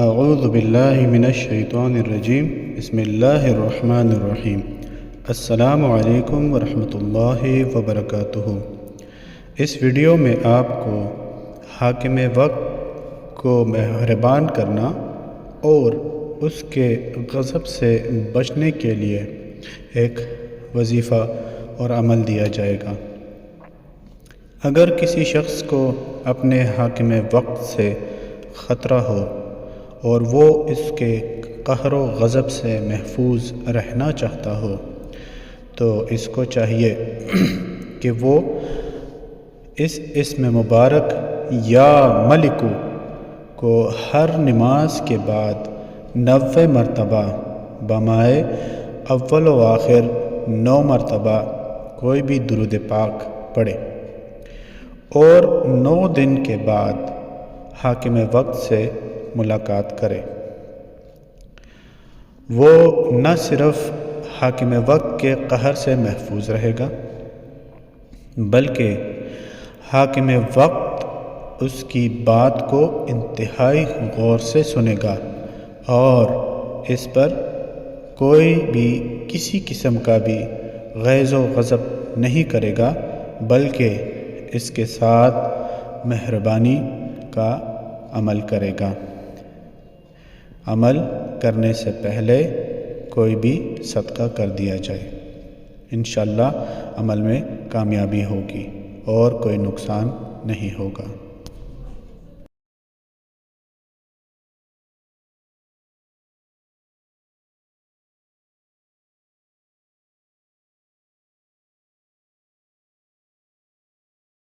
اعوذ باللہ من الشیطان الرجیم بسم اللہ الرحمن الرحیم السلام علیکم ورحمۃ اللہ وبرکاتہ۔ اس ویڈیو میں آپ کو حاکم وقت کو مہربان کرنا اور اس کے غضب سے بچنے کے لیے ایک وظیفہ اور عمل دیا جائے گا۔ اگر کسی شخص کو اپنے حاکم وقت سے خطرہ ہو اور وہ اس کے قہر و غضب سے محفوظ رہنا چاہتا ہو تو اس کو چاہیے کہ وہ اس اسم مبارک یا ملکو کو ہر نماز کے بعد 90 مرتبہ بمائے اول و آخر 9 مرتبہ کوئی بھی درود پاک پڑھے اور 9 دن کے بعد حاکم وقت سے ملاقات کرے۔ وہ نہ صرف حاکم وقت کے قہر سے محفوظ رہے گا بلکہ حاکم وقت اس کی بات کو انتہائی غور سے سنے گا اور اس پر کوئی بھی کسی قسم کا بھی غیظ و غضب نہیں کرے گا بلکہ اس کے ساتھ مہربانی کا عمل کرے گا۔ عمل کرنے سے پہلے کوئی بھی صدقہ کر دیا جائے، انشاءاللہ عمل میں کامیابی ہوگی اور کوئی نقصان نہیں ہوگا۔